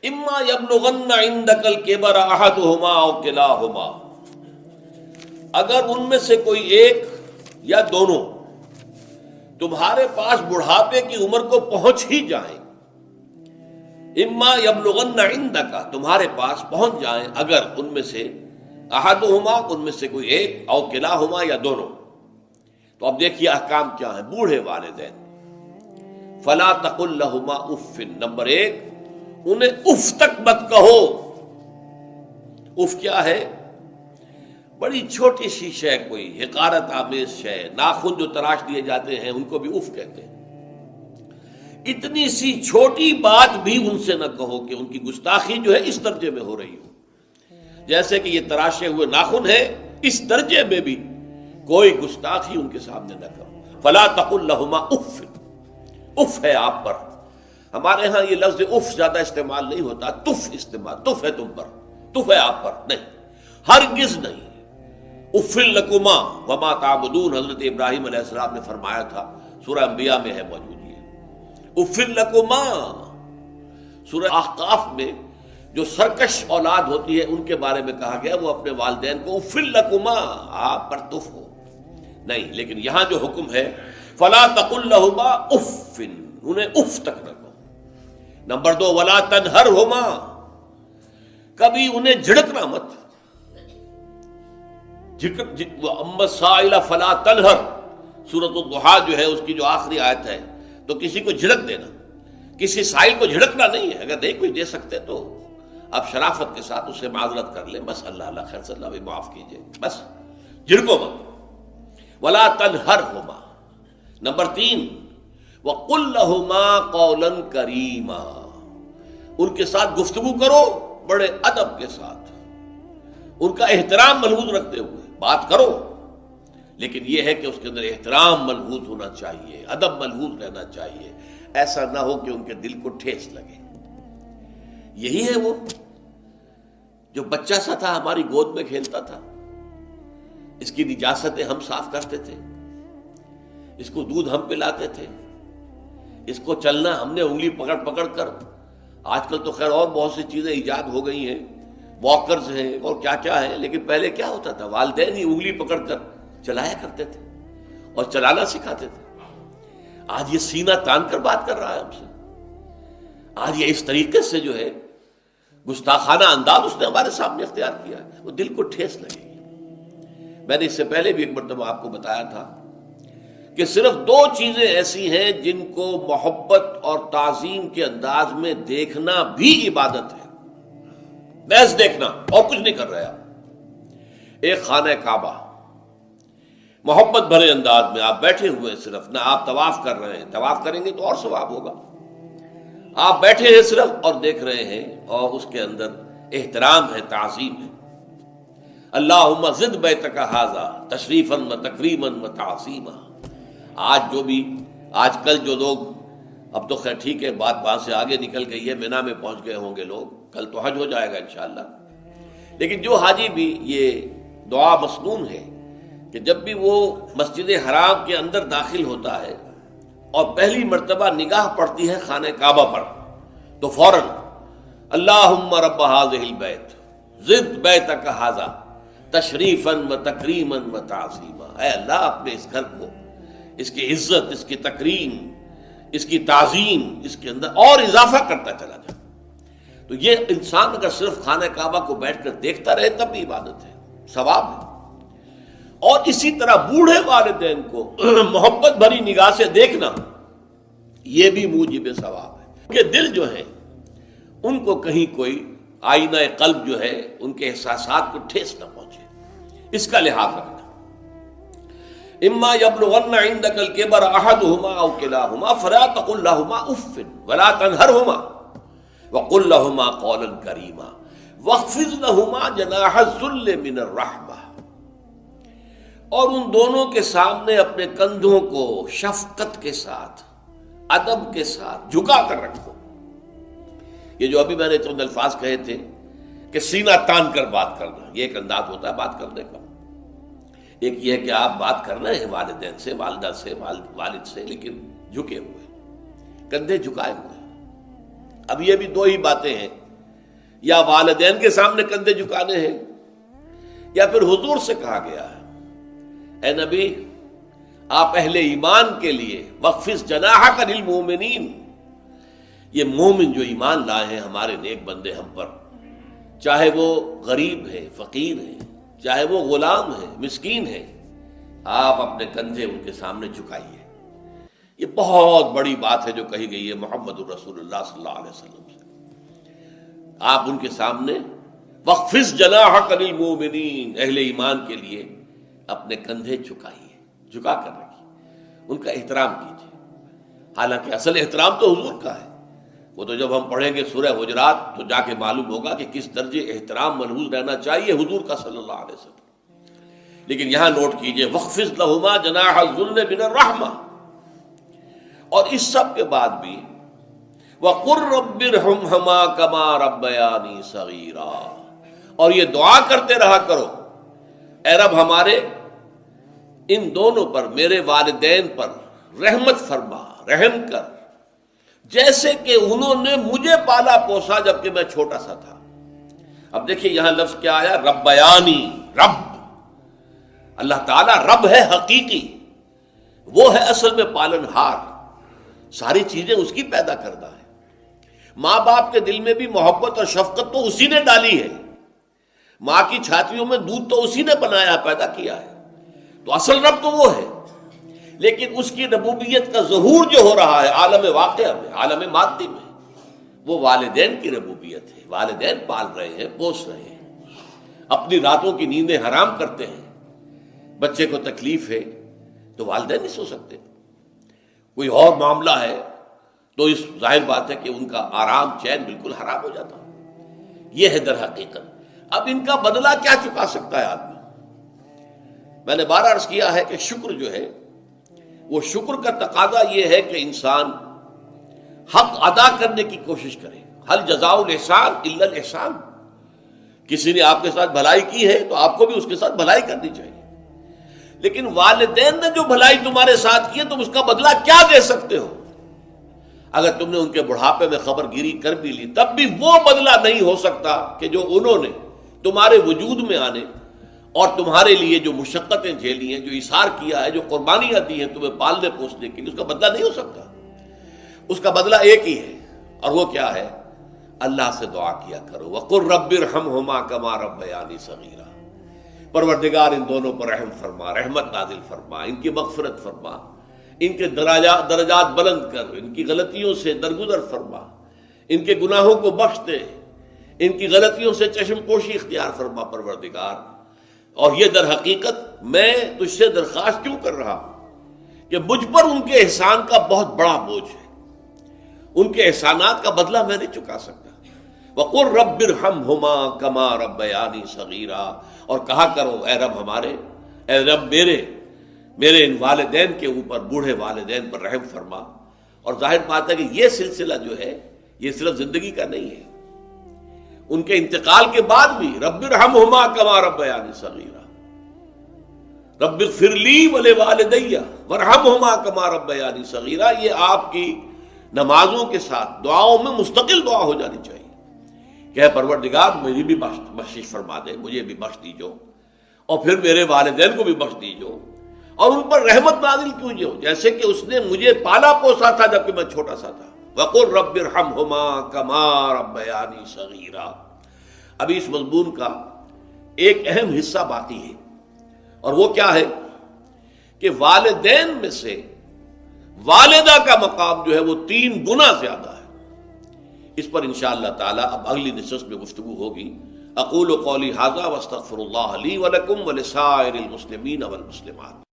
اما یبلغن عندک الکبر احدہما او کلاہما، اگر ان میں سے کوئی ایک یا دونوں تمہارے پاس بڑھاپے کی عمر کو پہنچ ہی جائیں، اما یبلغن عندک تمہارے پاس پہنچ جائیں اگر ان میں سے احدہما ان میں سے کوئی ایک او کلاہما یا دونوں، تو اب دیکھیے احکام کیا ہیں بوڑھے والدین۔ فلا تقل لہما اف، نمبر ایک انہیں اف تک مت کہو۔ اف کیا ہے؟ بڑی چھوٹی سی شے، کوئی حقارت آمیز شے، ناخن جو تراش دیے جاتے ہیں ان کو بھی اف کہتے ہیں۔ اتنی سی چھوٹی بات بھی ان سے نہ کہو کہ ان کی گستاخی جو ہے اس درجے میں ہو رہی ہو، جیسے کہ یہ تراشے ہوئے ناخن ہے، اس درجے میں بھی کوئی گستاخی ان کے سامنے نہ کرو۔ فلا تقل لہما اف، اف ہے آپ پر، ہمارے ہاں یہ لفظ اف زیادہ استعمال نہیں ہوتا، تف استعمال، تف ہے تم پر، تف ہے آپ پر، نہیں، ہرگز نہیں۔ اف لکما وما تعبدون، حضرت ابراہیم علیہ السلام نے فرمایا تھا، سورہ انبیاء میں ہے موجود یہ اف لکما۔ سورہ احقاف میں جو سرکش اولاد ہوتی ہے ان کے بارے میں کہا گیا وہ اپنے والدین کو اف لکما، آپ پر تف ہو، نہیں، لیکن یہاں جو حکم ہے فلا تقل لہما اف، انہیں اف تک نہ کہو۔ نمبر دو ولا تنہرہما، کبھی انہیں جھڑکنا مت۔ اما السائل فلا تنہر، سورۃ الضحیٰ جو ہے اس کی جو آخری آیت ہے، تو کسی کو جھڑک دینا، کسی سائل کو جھڑکنا نہیں ہے، اگر نہیں کوئی دے سکتے تو آپ شرافت کے ساتھ اسے معذرت کر لیں، بس اللہ خیر صلی اللہ بھی معاف کیجئے، بس جھڑکو مت۔ ولا تنہرہما، نمبر تین وقل لہما قولا کریما، ان کے ساتھ گفتگو کرو بڑے ادب کے ساتھ، ان کا احترام ملحوظ رکھتے ہوئے بات کرو، لیکن یہ ہے کہ اس کے اندر احترام ملحوظ ہونا چاہیے، ادب ملحوظ رہنا چاہیے، ایسا نہ ہو کہ ان کے دل کو ٹھیس لگے۔ یہی ہے وہ جو بچہ سا تھا ہماری گود میں کھیلتا تھا، اس کی نجاستیں ہم صاف کرتے تھے، اس کو دودھ ہم پلاتے تھے، اس کو چلنا ہم نے انگلی پکڑ پکڑ کر، آج کل تو خیر اور بہت سی چیزیں ایجاد ہو گئی ہیں، واکرز ہیں اور کیا کیا ہے، لیکن پہلے کیا ہوتا تھا، والدین ہی انگلی پکڑ کر چلایا کرتے تھے اور چلانا سکھاتے تھے۔ آج یہ سینہ تان کر بات کر رہا ہے ہم سے، آج یہ اس طریقے سے جو ہے گستاخانہ انداز اس نے ہمارے سامنے اختیار کیا ہے، وہ دل کو ٹھیس لگے گی۔ میں نے اس سے پہلے بھی ایک مرتبہ آپ کو بتایا تھا کہ صرف دو چیزیں ایسی ہیں جن کو محبت اور تعظیم کے انداز میں دیکھنا بھی عبادت ہے، محض دیکھنا اور کچھ نہیں کر رہے آپ۔ ایک خانہ کعبہ، محبت بھرے انداز میں آپ بیٹھے ہوئے، صرف نہ آپ طواف کر رہے ہیں، طواف کریں گے تو اور ثواب ہوگا، آپ بیٹھے ہیں صرف اور دیکھ رہے ہیں، اور اس کے اندر احترام ہے، تعظیم ہے۔ اللہم زد بیتک ھذا تشریفا و تکریما و تعظیما۔ آج کل جو لوگ، اب تو خیر ٹھیک ہے بات سے آگے نکل گئی ہے، مینا میں پہنچ گئے ہوں گے لوگ، کل تو حج ہو جائے گا انشاءاللہ، لیکن جو حاجی بھی یہ دعا مسنون ہے کہ جب بھی وہ مسجد حرام کے اندر داخل ہوتا ہے اور پہلی مرتبہ نگاہ پڑتی ہے خانہ کعبہ پر، تو فوراً اللہم رب ھذہ البیت زد بیتک ھذا تشریفا و تکریما و تعظیما، اے اللہ اپنے اس گھر کو، اس کی عزت، اس کی تکریم، اس کی تعظیم، اس کے اندر اور اضافہ کرتا چلا جائے۔ تو یہ انسان اگر صرف خانہ کعبہ کو بیٹھ کر دیکھتا رہے تب بھی عبادت ہے، ثواب ہے۔ اور اسی طرح بوڑھے والدین کو محبت بھری نگاہ سے دیکھنا، یہ بھی موجب ثواب ہے کہ دل جو ہے ان کو کہیں کوئی آئینہ قلب جو ہے ان کے احساسات کو ٹھیس نہ پہنچے، اس کا لحاظ رکھنا۔ اما یبلغن عندک الکبر احدہما او کلاہما فلا تقل لہما اف ولا تنہرہما وقل لہما قولا کریما واخفض لہما جناح الذل من الرحمہ، اور ان دونوں کے سامنے اپنے کندھوں کو شفقت کے ساتھ، ادب کے ساتھ جھکا کر رکھو۔ یہ جو ابھی میں نے چند الفاظ کہے تھے کہ سینہ تان کر بات کرنا، یہ ایک انداز ہوتا ہے بات کرنے کا۔ ایک یہ ہے کہ آپ بات کر رہے ہیں والدین سے، والدہ سے، والد سے، لیکن جھکے ہوئے، کندھے جھکائے ہوئے۔ اب یہ بھی دو ہی باتیں ہیں یا والدین کے سامنے کندھے جھکانے ہیں، یا پھر حضور سے کہا گیا ہے اے نبی آپ اہل ایمان کے لیے وخفض جناحک للمؤمنین، یہ مومن جو ایمان لائے ہیں ہمارے نیک بندے ہم پر، چاہے وہ غریب ہے، فقیر ہے، چاہے وہ غلام ہے، مسکین ہے، آپ اپنے کندھے ان کے سامنے جھکائیے۔ یہ بہت بڑی بات ہے جو کہی گئی ہے محمد الرسول اللہ صلی اللہ علیہ وسلم سے۔ آپ ان کے سامنے وخفض جناحک للمؤمنین، اہل ایمان کے لیے اپنے کندھے جھکائیے، جھکا کر رکھیے، ان کا احترام کیجیے۔ حالانکہ اصل احترام تو حضور کا ہے، وہ تو جب ہم پڑھیں گے سورہ حجرات تو جا کے معلوم ہوگا کہ کس درجے احترام ملحوظ رہنا چاہیے حضور کا صلی اللہ علیہ وسلم۔ لیکن یہاں نوٹ کیجئے وَخْفِضْ لَهُمَا جَنَاحَ الذُّلِّ مِنَ الرَّحْمَةِ، اور اس سب کے بعد بھی وَقُلْ رَبِّ ارْحَمْهُمَا كَمَا رَبَّيَانِي صَغِيرًا، اور یہ دعا کرتے رہا کرو اے رب ہمارے ان دونوں پر، میرے والدین پر رحمت فرما، رحم کر، جیسے کہ انہوں نے مجھے پالا پوسا جبکہ میں چھوٹا سا تھا۔ اب دیکھیے یہاں لفظ کیا آیا، ربیانی، رب، اللہ تعالیٰ رب ہے حقیقی، وہ ہے اصل میں پالن ہار، ساری چیزیں اس کی پیدا کردہ ہے۔ ماں باپ کے دل میں بھی محبت اور شفقت تو اسی نے ڈالی ہے، ماں کی چھاتیوں میں دودھ تو اسی نے بنایا، پیدا کیا ہے، تو اصل رب تو وہ ہے۔ لیکن اس کی ربوبیت کا ظہور جو ہو رہا ہے عالم واقعہ میں، عالم مادی میں، وہ والدین کی ربوبیت ہے۔ والدین پال رہے ہیں، پوس رہے ہیں، اپنی راتوں کی نیندیں حرام کرتے ہیں، بچے کو تکلیف ہے تو والدین نہیں سو سکتے، کوئی اور معاملہ ہے تو اس ظاہر بات ہے کہ ان کا آرام چین بالکل حرام ہو جاتا۔ یہ ہے در حقیقت۔ اب ان کا بدلہ کیا چکا سکتا ہے آدمی؟ میں نے بار عرض کیا ہے کہ شکر جو ہے وہ شکر کا تقاضا یہ ہے کہ انسان حق ادا کرنے کی کوشش کرے۔ حل جزاء الاحسان الا الاحسان، کسی نے آپ کے ساتھ بھلائی کی ہے تو آپ کو بھی اس کے ساتھ بھلائی کرنی چاہیے۔ لیکن والدین نے جو بھلائی تمہارے ساتھ کی ہے تم اس کا بدلہ کیا دے سکتے ہو؟ اگر تم نے ان کے بڑھاپے میں خبر گیری کر بھی لی تب بھی وہ بدلہ نہیں ہو سکتا کہ جو انہوں نے تمہارے وجود میں آنے اور تمہارے لیے جو مشقتیں جھیلی ہیں، جو ایثار کیا ہے، جو قربانیاں دی ہیں تمہیں پالنے پوسنے کے لیے، اس کا بدلہ نہیں ہو سکتا۔ اس کا بدلہ ایک ہی ہے، اور وہ کیا ہے؟ اللہ سے دعا کیا کرو وَقُلْ رَبِّ ارْحَمْهُمَا كَمَا رَبَّيَانِي صَغِيرًا، پروردگار ان دونوں پر رحم فرما، رحمت نازل فرما، ان کی مغفرت فرما، ان کے درجات بلند کر، ان کی غلطیوں سے درگزر فرما، ان کے گناہوں کو بخش دے، ان کی غلطیوں سے چشم پوشی اختیار فرما پروردگار۔ اور یہ در حقیقت میں تجھ سے درخواست کیوں کر رہا ہوں کہ مجھ پر ان کے احسان کا بہت بڑا بوجھ ہے، ان کے احسانات کا بدلہ میں نہیں چکا سکتا۔ وَقُلْ رَبِّ ارْحَمْهُمَا كَمَا رَبَّيَانِي صَغِيرًا، اور کہا کرو اے رب ہمارے، اے رب میرے ان والدین کے اوپر، بوڑھے والدین پر رحم فرما۔ اور ظاہر بات ہے کہ یہ سلسلہ جو ہے یہ صرف زندگی کا نہیں ہے، ان کے انتقال کے بعد بھی رب ارحمہما کما ربیانی صغیرا، رب اغفر لی ولوالدی وارحمہما کما ربیانی صغیرا، یہ آپ کی نمازوں کے ساتھ دعاؤں میں مستقل دعا ہو جانی چاہیے کہ اے پروردگار میری بھی بخشش فرما دے، مجھے بھی بخش دیجو، اور پھر میرے والدین کو بھی بخش دیجو، اور ان پر رحمت نازل کیجو جیسے کہ اس نے مجھے پالا پوسا تھا جبکہ میں چھوٹا سا تھا۔ وَقُلْ رَبِّ ارْحَمْهُمَا كَمَا رَبَّيَانِي صَغِيرًا۔ ابھی اس مضمون کا ایک اہم حصہ باقی ہے، اور وہ کیا ہے کہ والدین میں سے والدہ کا مقام جو ہے وہ 3 گنا زیادہ ہے۔ اس پر انشاءاللہ تعالی اب اگلی نشست میں گفتگو ہوگی۔ اقول قولی ھذا واستغفر اللہ لی ولکم ولسائر المسلمین والمسلمات۔